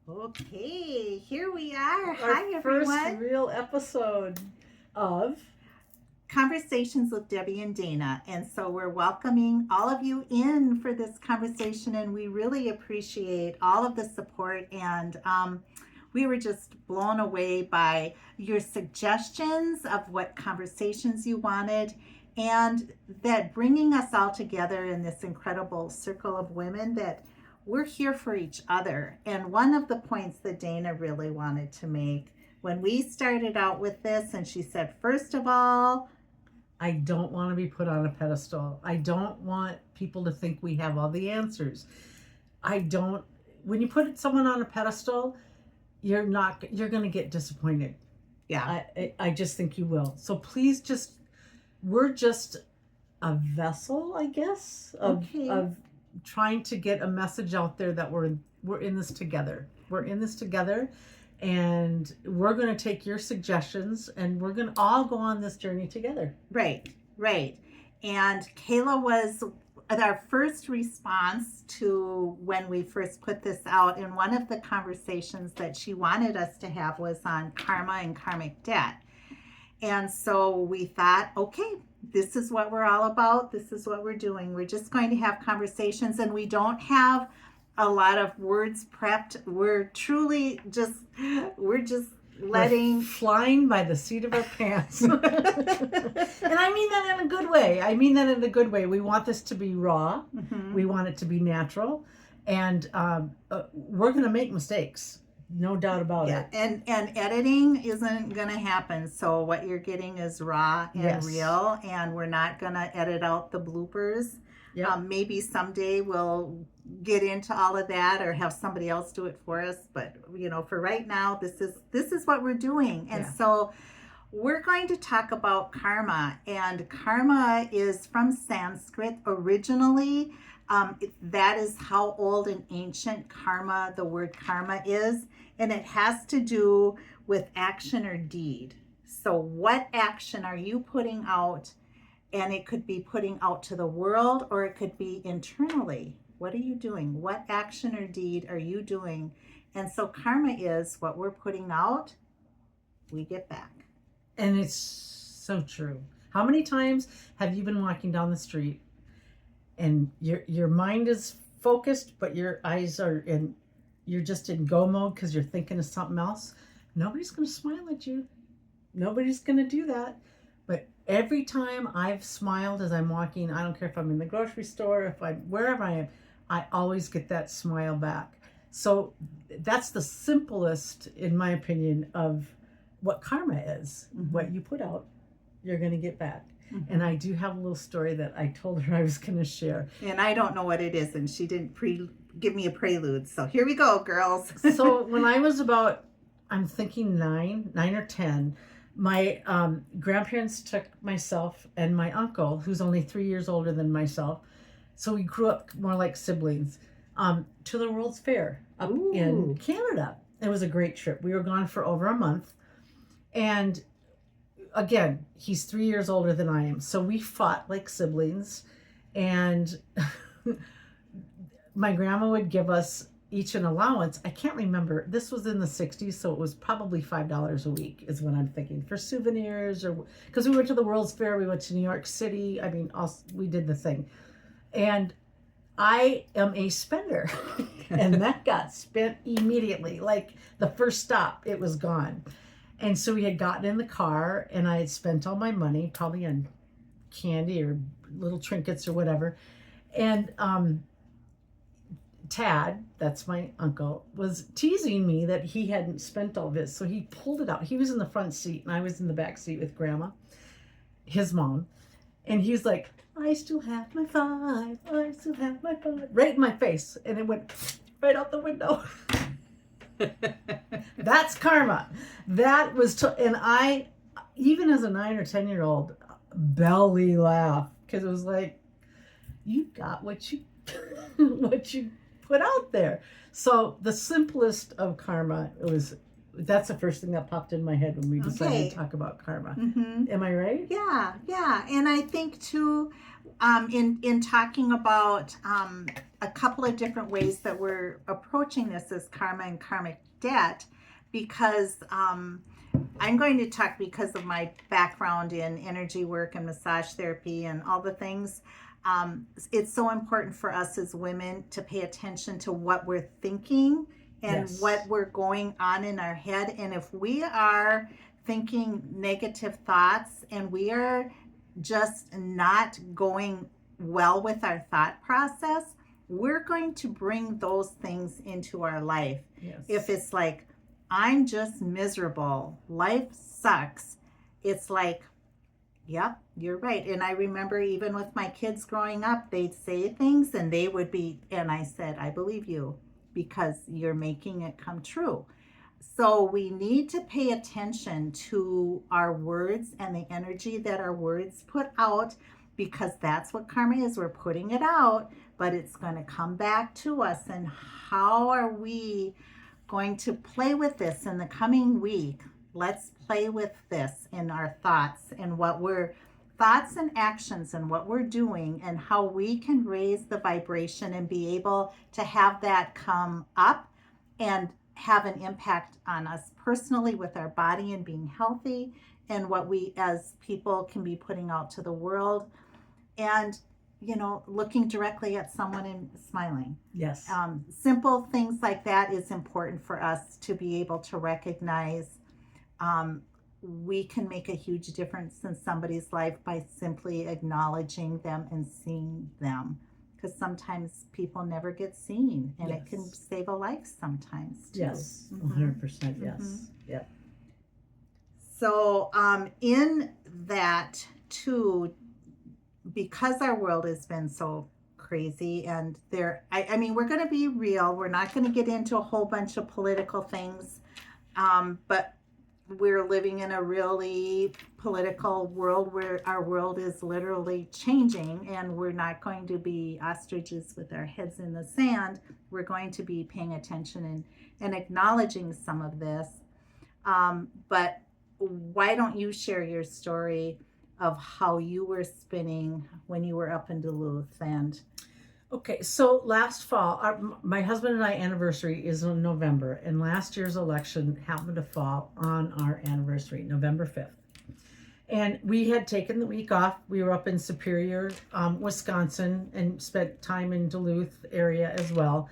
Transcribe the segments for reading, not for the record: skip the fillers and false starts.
Okay, here we are. Our Hi, everyone. first real episode of Conversations with Debbie and Dana. And so we're welcoming all of you in for this conversation, and we really appreciate all of the support. And we were just blown away by your suggestions of what conversations you wanted, and that bringing us all together in this incredible circle of women that we're here for each other. And one of the points that Dana really wanted to make when we started out with this, and she said, first of all, I don't want to be put on a pedestal. I don't want people to think we have all the answers. When you put someone on a pedestal, you're going to get disappointed. Yeah. I just think you will. So please we're just a vessel, I guess, of trying to get a message out there that we're in this together. We're in this together, and we're going to take your suggestions, and we're going to all go on this journey together. Right. And Kayla was our first response to when we first put this out, and one of the conversations that she wanted us to have was on karma and karmic debt. And so we thought, okay, this is what we're all about. This is what we're doing. We're just going to have conversations, and we don't have a lot of words prepped. We're letting We're flying by the seat of our pants. And I mean that in a good way. We want this to be raw. Mm-hmm. We want it to be natural. And we're going to make mistakes. No doubt about it. And editing isn't going to happen. So what you're getting is raw and real, and we're not going to edit out the bloopers. Yep. Maybe someday we'll get into all of that or have somebody else do it for us. But, for right now, this is what we're doing. And so we're going to talk about karma. And karma is from Sanskrit originally. That is how old and ancient the word karma is. And it has to do with action or deed. So what action are you putting out? And it could be putting out to the world, or it could be internally. What are you doing? What action or deed are you doing? And so karma is what we're putting out, we get back. And it's so true. How many times have you been walking down the street and your mind is focused, but your eyes you're just in go mode because you're thinking of something else? Nobody's going to smile at you. Nobody's going to do that. But every time I've smiled as I'm walking, I don't care if I'm in the grocery store, wherever I am, I always get that smile back. So that's the simplest, in my opinion, of what karma is. Mm-hmm. What you put out, you're going to get back. Mm-hmm. And I do have a little story that I told her I was going to share. And I don't know what it is, and she didn't give me a prelude. So here we go, girls. So when I was about, I'm thinking 9 or 10, my grandparents took myself and my uncle, who's only 3 years older than myself, so we grew up more like siblings, to the World's Fair up in Canada. It was a great trip. We were gone for over a month. And again, he's 3 years older than I am. So we fought like siblings. And my grandma would give us each an allowance. I can't remember. This was in the 60s, so it was probably $5 a week is what I'm thinking, for souvenirs, or because we went to the World's Fair, we went to New York City. I mean, we did the thing. And I am a spender. And that got spent immediately. Like the first stop, it was gone. And so we had gotten in the car, and I had spent all my money, probably on candy or little trinkets or whatever. And Tad, that's my uncle, was teasing me that he hadn't spent all this. So he pulled it out. He was in the front seat, and I was in the back seat with Grandma, his mom. And he was like, I still have my $5. I still have my $5. Right in my face. And it went right out the window. That's karma. That was, and I, even as a 9 or 10-year-old, belly laugh, because it was like, you got what you put out there. So the simplest of karma that's the first thing that popped in my head when we decided to talk about karma. Mm-hmm. Am I right? Yeah. And I think too, in talking about a couple of different ways that we're approaching this as karma and karmic debt, because I'm going to talk because of my background in energy work and massage therapy and all the things. It's so important for us as women to pay attention to what we're thinking and Yes. what we're going on in our head. And if we are thinking negative thoughts and we are just not going well with our thought process, we're going to bring those things into our life. Yes. If it's like, I'm just miserable, life sucks, it's like, yep, you're right. And I remember even with my kids growing up, they'd say things and they would be, and I said, I believe you because you're making it come true. So we need to pay attention to our words and the energy that our words put out, because that's what karma is. We're putting it out, but it's going to come back to us. And how are we going to play with this in the coming week? Let's play with this in our thoughts and thoughts and actions and what we're doing, and how we can raise the vibration and be able to have that come up and have an impact on us personally with our body and being healthy, and what we as people can be putting out to the world, and looking directly at someone and smiling. Yes. Simple things like that is important for us to be able to recognize. We can make a huge difference in somebody's life by simply acknowledging them and seeing them, because sometimes people never get seen, and it can Yes. save a life sometimes too. Yes. Mhm. 100%. Yes. Mhm. Yep. So in that too, because our world has been so crazy, and I mean, we're going to be real. We're not going to get into a whole bunch of political things, but we're living in a really political world where our world is literally changing, and we're not going to be ostriches with our heads in the sand. We're going to be paying attention and acknowledging some of this. But why don't you share your story of how you were spinning when you were up in Duluth? And Okay, so last fall, my husband and I anniversary is in November, and last year's election happened to fall on our anniversary, November 5th. And we had taken the week off. We were up in Superior, Wisconsin, and spent time in Duluth area as well.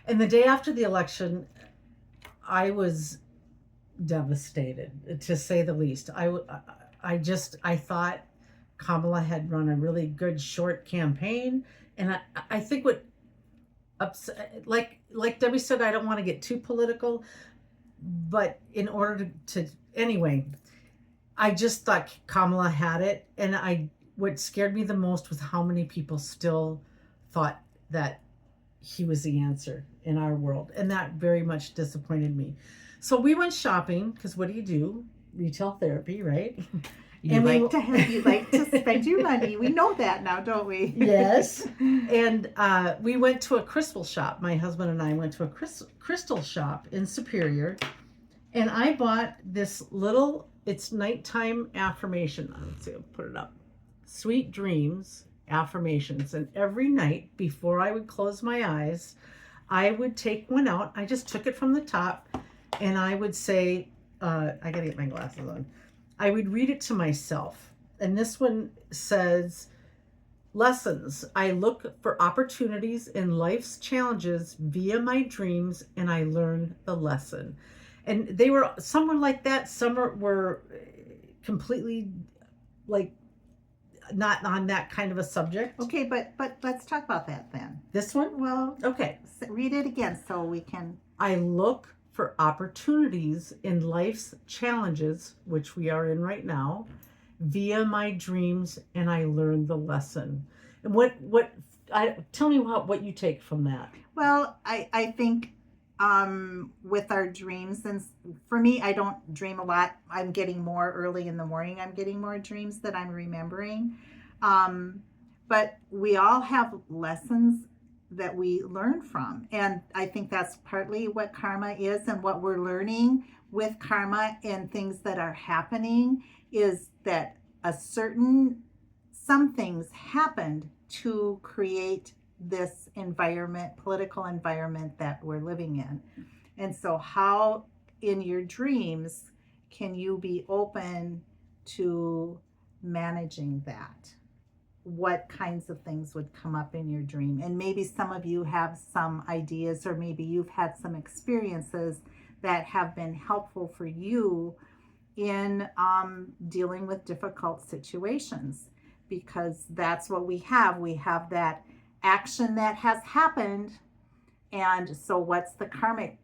And the day after the election, I was devastated, to say the least. I thought Kamala had run a really good short campaign. And I think what upset, like Debbie said, I don't want to get too political, but in order to anyway, I just thought Kamala had it. And what scared me the most was how many people still thought that he was the answer in our world. And that very much disappointed me. So we went shopping, because what do? Retail therapy, right? you like to spend your money. We know that now, don't we? Yes. And we went to a crystal shop. My husband and I went to a crystal shop in Superior. And I bought this it's nighttime affirmation. Let's see, I'll put it up. Sweet Dreams affirmations. And every night before I would close my eyes, I would take one out. I just took it from the top, and I would say, I got to get my glasses on. I would read it to myself. And this one says, lessons. I look for opportunities in life's challenges via my dreams, and I learn the lesson. And they were, some were like that. Some were completely like not on that kind of a subject. Okay, but let's talk about that then. This one? Well, Okay. Read it again so we can. I look for opportunities in life's challenges, which we are in right now, via my dreams, and I learn the lesson. And tell me what you take from that. Well, I think with our dreams, and for me, I don't dream a lot. I'm getting more early in the morning. I'm getting more dreams that I'm remembering. But we all have lessons that we learn from. And I think that's partly what karma is, and what we're learning with karma and things that are happening is that a certain some things happened to create this environment, political environment that we're living in. And so, how in your dreams can you be open to managing that? What kinds of things would come up in your dream? And maybe some of you have some ideas, or maybe you've had some experiences that have been helpful for you in dealing with difficult situations, because that's what we have. We have that action that has happened. And so, what's the karmic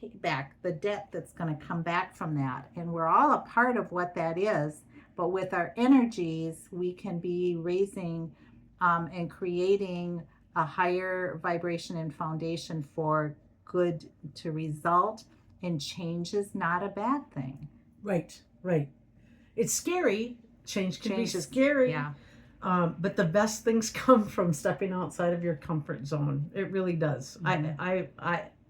payback, the debt that's going to come back from that? And we're all a part of what that is. But with our energies, we can be raising and creating a higher vibration and foundation for good to result. And change is not a bad thing. Right. It's scary. Change can be Change is- scary. Yeah. But the best things come from stepping outside of your comfort zone. It really does. I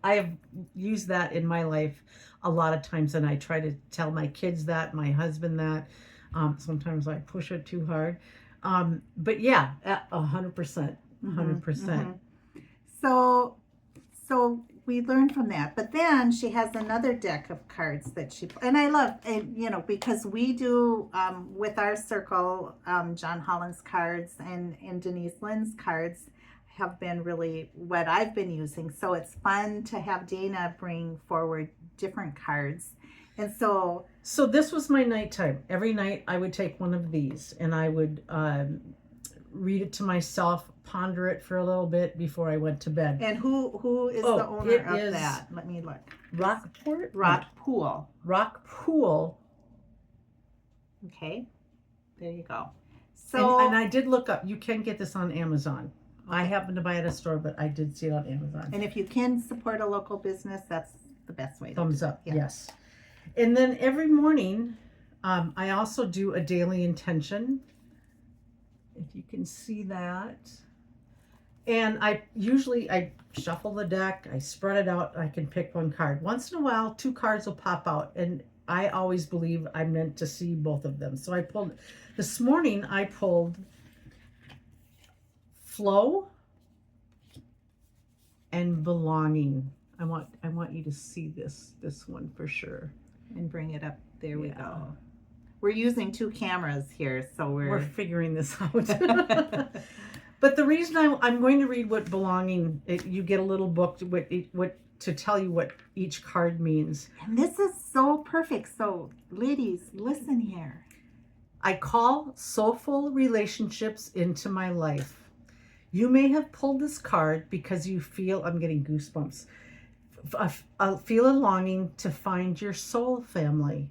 have used that in my life a lot of times, and I try to tell my kids that, my husband that. Sometimes I push it too hard. But yeah, 100%. 100%. So we learn from that. But then she has another deck of cards that and I love, and because we do with our circle, John Holland's cards and Denise Lynn's cards have been really what I've been using. So it's fun to have Dana bring forward different cards. And so this was my nighttime. Every night I would take one of these and I would read it to myself, ponder it for a little bit before I went to bed. And who is the owner of that? Let me look. Rockport? Rockpool. Okay. There you go. So and I did look up, you can get this on Amazon. I happened to buy it at a store, but I did see it on Amazon. And if you can support a local business, that's the best way to Thumbs do it. up, yes. And then every morning, I also do a daily intention. If you can see that. And I shuffle the deck, I spread it out, I can pick one card. Once in a while, 2 cards will pop out, and I always believe I'm meant to see both of them. So this morning I pulled Flow and Belonging. I want you to see this one for sure. And bring it up. There we go. We're using 2 cameras here, so we're figuring this out. But the reason I'm going to read what Belonging, you get a little book what to tell you what each card means. And this is so perfect. So ladies, listen here. I call soulful relationships into my life. You may have pulled this card because you feel, I'm getting goosebumps, feel a longing to find your soul family.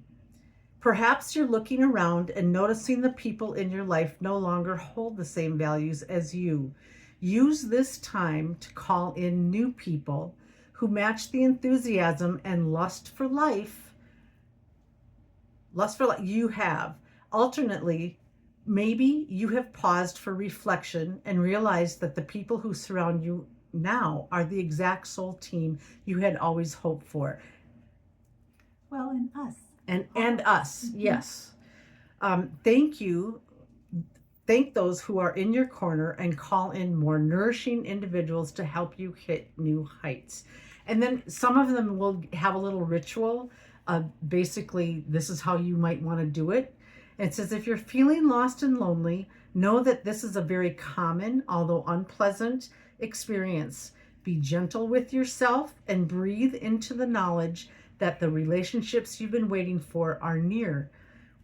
Perhaps you're looking around and noticing the people in your life no longer hold the same values as you. Use this time to call in new people who match the enthusiasm and lust for life you have. Alternately, maybe you have paused for reflection and realized that the people who surround you now are the exact soul team you had always hoped for. Well, and us. And us, yes. Thank you. Thank those who are in your corner and call in more nourishing individuals to help you hit new heights. And then some of them will have a little ritual. Basically, this is how you might want to do it. It says, if you're feeling lost and lonely, know that this is a very common, although unpleasant, experience. Be gentle with yourself and breathe into the knowledge that the relationships you've been waiting for are near.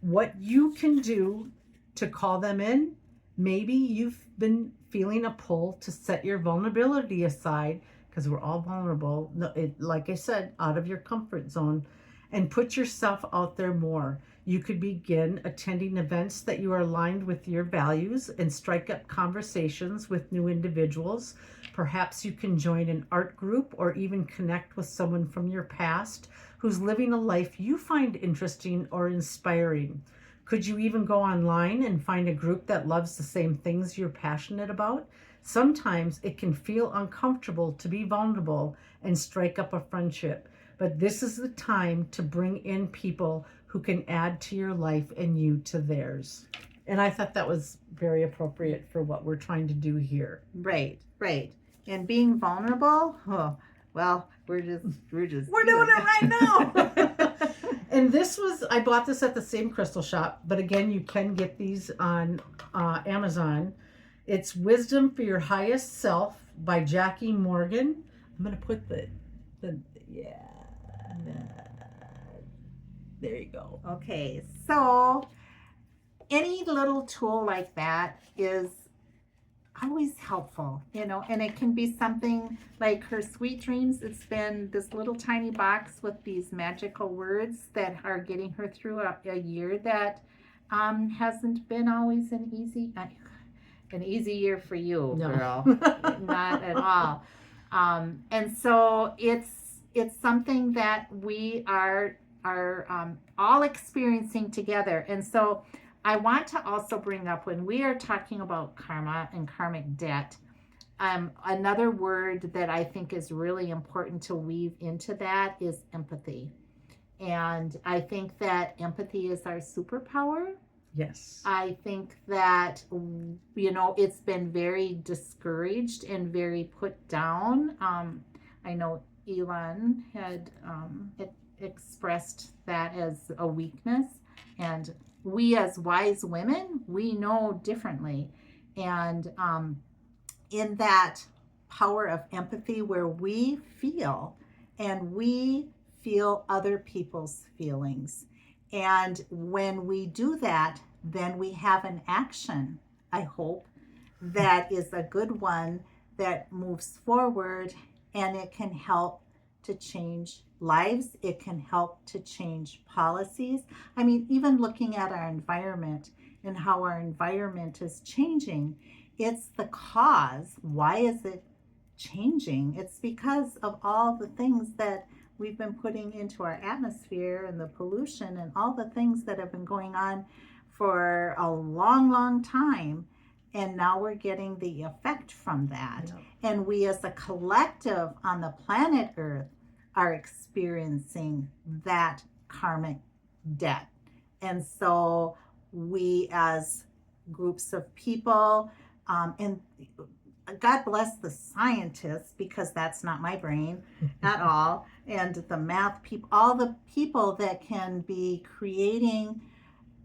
What you can do to call them in, maybe you've been feeling a pull to set your vulnerability aside, because we're all vulnerable, like I said, out of your comfort zone, and put yourself out there more. You could begin attending events that you are aligned with your values and strike up conversations with new individuals. Perhaps you can join an art group or even connect with someone from your past who's living a life you find interesting or inspiring. Could you even go online and find a group that loves the same things you're passionate about? Sometimes it can feel uncomfortable to be vulnerable and strike up a friendship, but this is the time to bring in people who can add to your life and you to theirs. And I thought that was very appropriate for what we're trying to do here. Right, right. And being vulnerable, oh, well, we're just We're doing it right now. And this was, I bought this at the same crystal shop, but again, you can get these on Amazon. It's Wisdom for Your Highest Self by Jackie Morgan. I'm going to put yeah, there you go. Okay, so any little tool like that is always helpful, you know, and it can be something like her Sweet Dreams. It's been this little tiny box with these magical words that are getting her through a year that hasn't been always an easy year for you, No. girl. Not at all. And so it's something that we are all experiencing together. And so I want to also bring up, when we are talking about karma and karmic debt, another word that I think is really important to weave into that is empathy. And I think that empathy is our superpower. Yes. I think that, you know, it's been very discouraged and very put down. I know Elon had expressed that as a weakness, and we as wise women, we know differently. And in that power of empathy, where we feel other people's feelings, and when we do that, then we have an action, I hope, that is a good one, that moves forward, and it can help to change lives. It can help to change policies. I mean, even looking at our environment and how our environment is changing, it's the cause. Why is it changing? It's because of all the things that we've been putting into our atmosphere, and the pollution and all the things that have been going on for a long, long time. And now we're getting the effect from that. Yeah. And we as a collective on the planet Earth are experiencing that karmic debt. And so we as groups of people, and God bless the scientists, because that's not my brain at all, and the math people, all the people that can be creating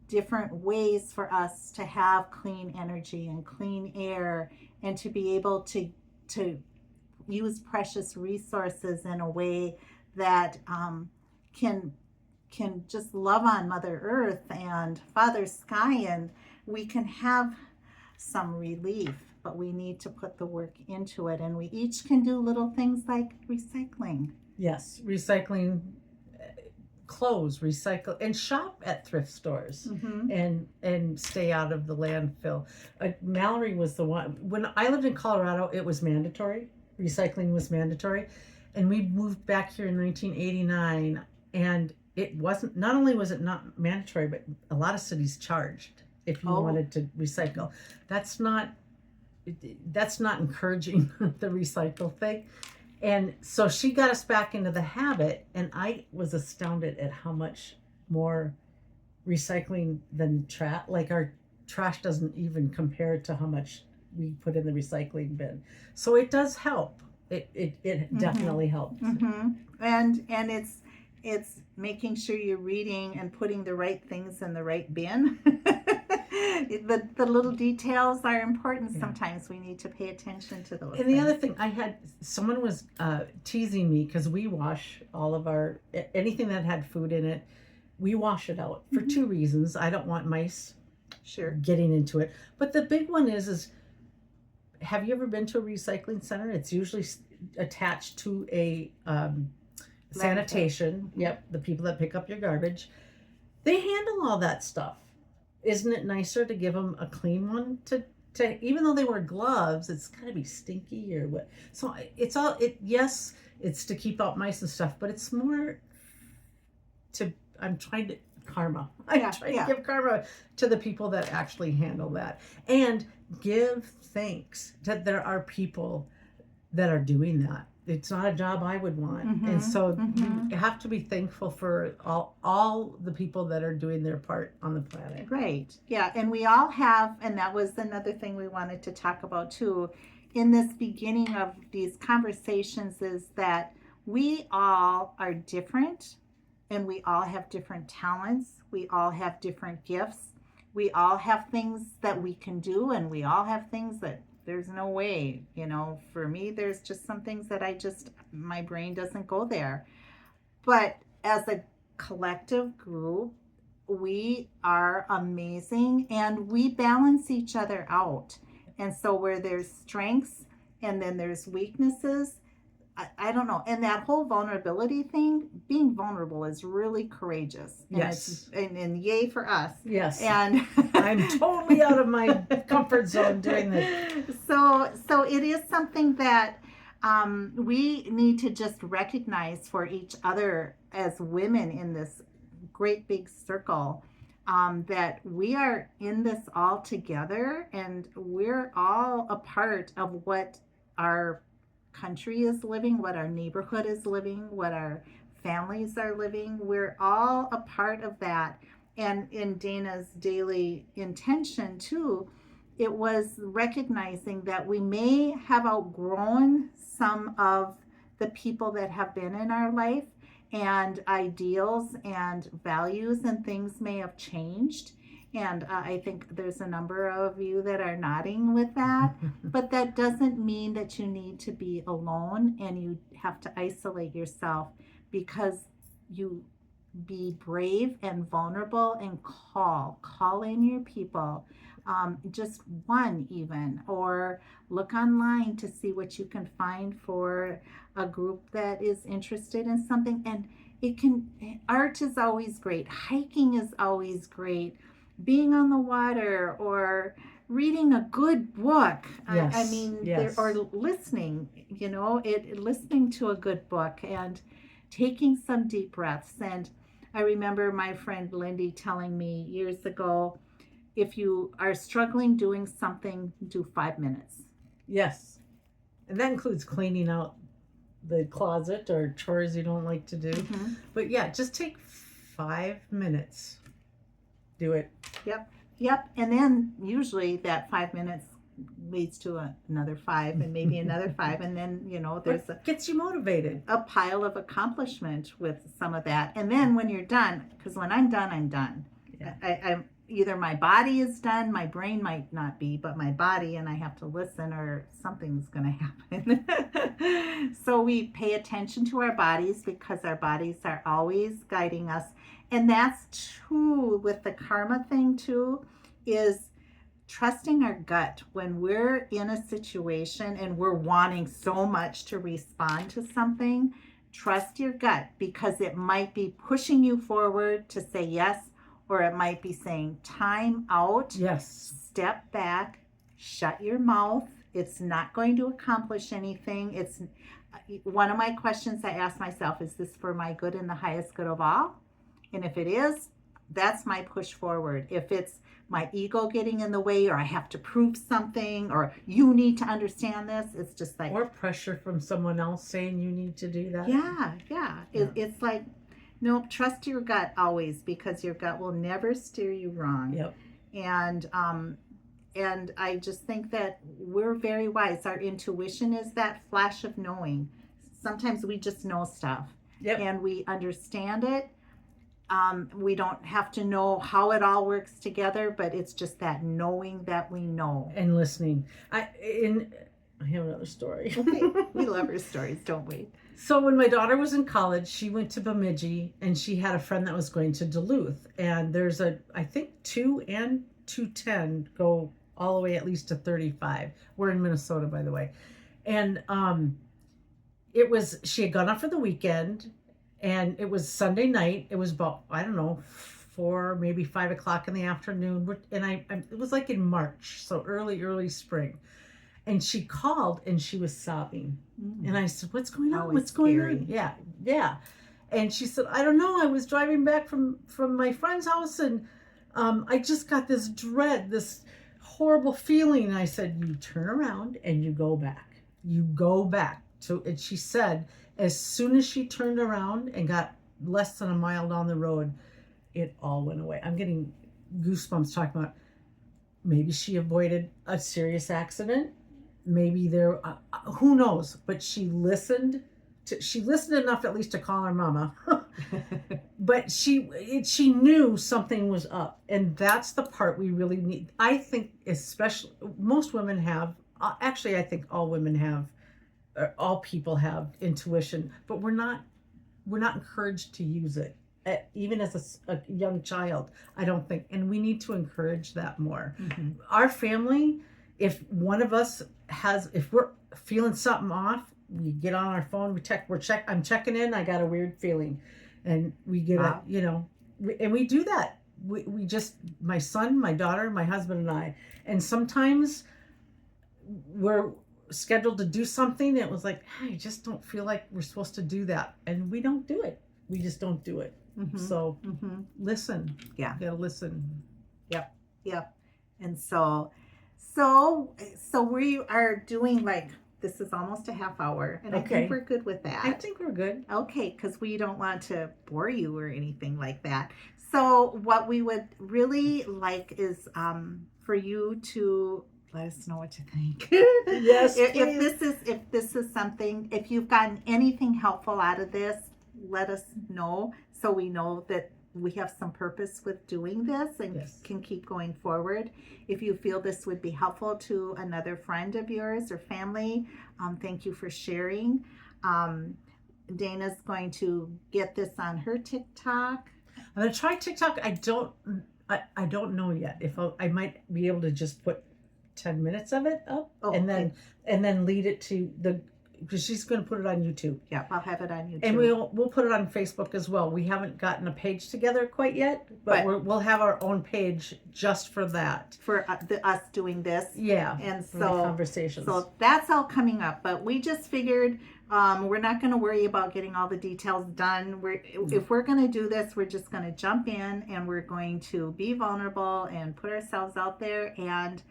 different ways for us to have clean energy and clean air, and to be able to use precious resources in a way that can just love on Mother Earth and Father Sky, and we can have some relief. But we need to put the work into it, and we each can do little things like recycling. Yes, recycling clothes, recycle, and shop at thrift stores, and stay out of the landfill. Mallory was the one. When I lived in Colorado, it was mandatory. Recycling was mandatory, and we moved back here in 1989, and it wasn't. Not only was it not mandatory, but a lot of cities charged if you wanted to recycle. That's not encouraging the recycle thing. And so she got us back into the habit, and I was astounded at how much more recycling than trash. Like, our trash doesn't even compare to how much we put in the recycling bin. So it does help. It definitely helps. And it's making sure you're reading and putting the right things in the right bin. The little details are important. Yeah. Sometimes we need to pay attention to those. And the other thing, someone was teasing me, because we wash all of anything that had food in it, we wash it out for two reasons. I don't want mice getting into it. But the big one is have you ever been to a recycling center? It's usually attached to a sanitation. Yep, the people that pick up your garbage. They handle all that stuff. Isn't it nicer to give them a clean one? To even though they wear gloves, it's got to be stinky or what. So yes, it's to keep out mice and stuff, but it's more I'm trying to give karma to the people that actually handle that, and give thanks that there are people that are doing that. it's not a job I would want. Mhm, And so mhm. you have to be thankful for all the people that are doing their part on the planet. Right. Yeah. And we all have, and that was another thing we wanted to talk about too in this beginning of these conversations, is that we all are different and we all have different talents. We all have different gifts. We all have things that we can do, and we all have things that there's no way. For me, there's just some things that my brain doesn't go there. But as a collective group, we are amazing and we balance each other out. And so, where there's strengths and then there's weaknesses, I don't know. And that whole vulnerability thing, being vulnerable is really courageous. And Yes. and yay for us. Yes. And I'm totally out of my comfort zone doing this. So it is something that we need to just recognize for each other as women in this great big circle, that we are in this all together, and we're all a part of what our country is living, what our neighborhood is living, what our families are living. We're all a part of that. And in Dana's daily intention too, it was recognizing that we may have outgrown some of the people that have been in our life, and ideals and values and things may have changed. And I think there's a number of you that are nodding with that. But that doesn't mean that you need to be alone and you have to isolate yourself, because you be brave and vulnerable and call in your people, just one even, or look online to see what you can find for a group that is interested in something. And art is always great, hiking is always great, being on the water, or reading a good book. Yes, I mean, yes. or listening, listening to a good book and taking some deep breaths. And I remember my friend Lindy telling me years ago, if you are struggling doing something, do 5 minutes. Yes. And that includes cleaning out the closet or chores you don't like to do. Mm-hmm. But yeah, just take 5 minutes. Do it. Yep. And then usually that 5 minutes leads to another 5 and maybe another 5. And then, there's gets you motivated. A pile of accomplishment with some of that. And then when you're done, because when I'm done, I'm done. Yeah. I'm either my body is done, my brain might not be, but my body, and I have to listen or something's going to happen. So we pay attention to our bodies, because our bodies are always guiding us. And that's too, with the karma thing too, is trusting our gut when we're in a situation and we're wanting so much to respond to something. Trust your gut, because it might be pushing you forward to say yes, or it might be saying time out. Yes. Step back, shut your mouth. It's not going to accomplish anything. It's one of my questions I ask myself, is this for my good and the highest good of all? And if it is, that's my push forward. If it's my ego getting in the way, or I have to prove something, or you need to understand this, it's just like, or pressure from someone else saying you need to do that. Yeah. It's like, no, trust your gut always, because your gut will never steer you wrong. Yep. And I just think that we're very wise. Our intuition is that flash of knowing. Sometimes we just know stuff. Yep. And we understand it. We don't have to know how it all works together, but it's just that knowing that we know. And listening. I have another story. Okay. We love our stories, don't we? So when my daughter was in college, she went to Bemidji, and she had a friend that was going to Duluth. And there's I think 2 and 210 go all the way at least to 35. We're in Minnesota, by the way. And she had gone out for the weekend, and it was Sunday night. It was about, I don't know, 4, maybe 5 o'clock in the afternoon. And it was like in March, so early spring. And she called, and she was sobbing. And I said, what's going on? What's going on? Yeah. And she said, I don't know. I was driving back from my friend's house, and I just got this dread, this horrible feeling. And I said, you turn around and you go back. You go back. and she said as soon as she turned around and got less than a mile down the road, it all went away. I'm getting goosebumps talking about maybe she avoided a serious accident. Maybe there, who knows? But she listened enough at least to call her mama. But she knew something was up, and that's the part we really need. I think, especially most women have. Actually, I think all women have, or all people have intuition, but we're not encouraged to use it, even as a young child. I don't think, and we need to encourage that more. Mm-hmm. Our family, if one of us if we're feeling something off, we get on our phone, I'm checking in, I got a weird feeling. And we get Wow. and we do that. We just, my son, my daughter, my husband, and I. And sometimes we're scheduled to do something. And it was like, I just don't feel like we're supposed to do that. And we don't do it. We just don't do it. Mm-hmm. So Mm-hmm. listen. Yeah. You gotta listen. Yep. And so we are doing, like, this is almost a half hour, and I Okay. think we're good with that. I think we're good. Okay, because we don't want to bore you or anything like that. So what we would really like is for you to let us know what you think. Yes, if this is something, if you've gotten anything helpful out of this, let us know, so we know that we have some purpose with doing this and Yes. can keep going forward. If you feel this would be helpful to another friend of yours or family, thank you for sharing. Dana's going to get this on her TikTok. I'm gonna try TikTok. I don't know yet if I might be able to just put 10 minutes of it up, Oh, and okay. then lead it to because she's going to put it on YouTube, Yeah, I'll have it on YouTube. and we'll put it on Facebook as well. We haven't gotten a page together quite yet, but we'll have our own page just for that. For us doing this. Yeah, And for the conversations. So that's all coming up. But we just figured we're not going to worry about getting all the details done. If we're going to do this, we're just going to jump in and we're going to be vulnerable and put ourselves out there and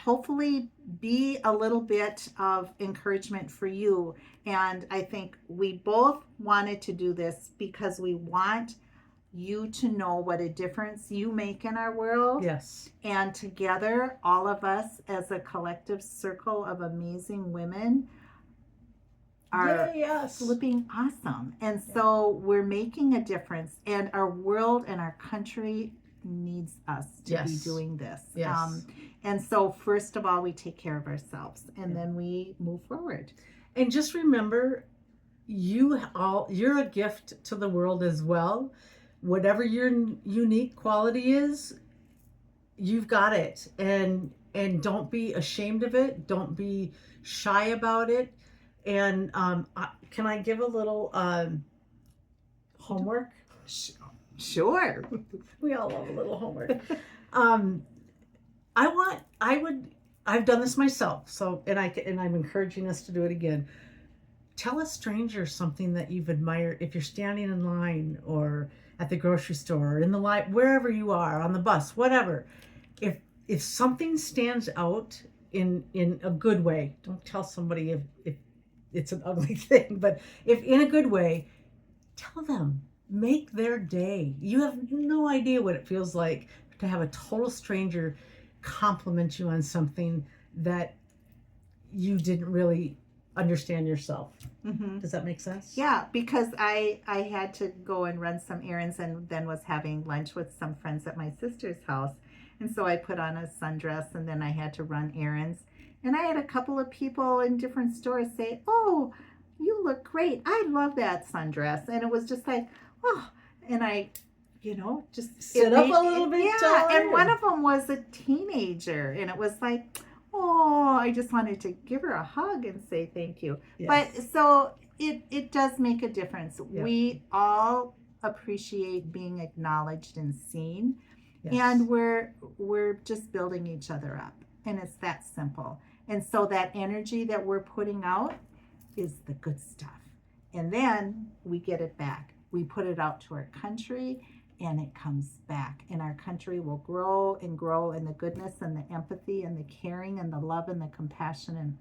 hopefully be a little bit of encouragement for you. And I think we both wanted to do this because we want you to know what a difference you make in our world. Yes. And together, all of us as a collective circle of amazing women are Yes. flipping awesome. And so we're making a difference, and our world and our country needs us to be Yes. doing this. Yes. And so first of all, we take care of ourselves, and then we move forward. And just remember, you're a gift to the world as well. Whatever your unique quality is, you've got it. And don't be ashamed of it. Don't be shy about it. And can I give a little homework? Sure. We all love a little homework. I've done this myself. So, and I'm encouraging us to do it again. Tell a stranger something that you've admired. If you're standing in line or at the grocery store or in the wherever you are, on the bus, whatever. If something stands out in a good way, don't tell somebody if it's an ugly thing, but if in a good way, tell them. Make their day. You have no idea what it feels like to have a total stranger compliment you on something that you didn't really understand yourself. Mm-hmm. Does that make sense? Yeah, because I had to go and run some errands and then was having lunch with some friends at my sister's house. And so I put on a sundress and then I had to run errands. And I had a couple of people in different stores say, "Oh, you look great. I love that sundress." And it was just like, oh, and I, just Sit up a little bit Yeah, taller. and one of them was a teenager, and it was like, oh, I just wanted to give her a hug and say thank you. Yes. But so it does make a difference. Yeah. We all appreciate being acknowledged and seen, Yes. and we're just building each other up, and it's that simple. And so that energy that we're putting out is the good stuff, and then we get it back. We put it out to our country, and it comes back, and our country will grow and grow in the goodness and the empathy and the caring and the love and the compassion and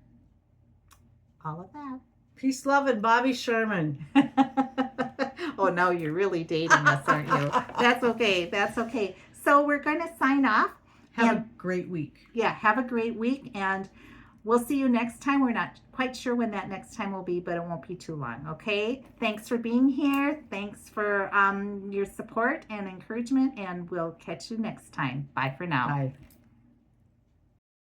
all of that. Peace, love, and Bobby Sherman. Oh, no, you're really dating us, aren't you? That's okay. That's okay. So we're going to sign off. Have a great week. Yeah, have a great week, and we'll see you next time. We're not quite sure when that next time will be, but it won't be too long, okay? Thanks for being here. Thanks for your support and encouragement, and we'll catch you next time. Bye for now. Bye.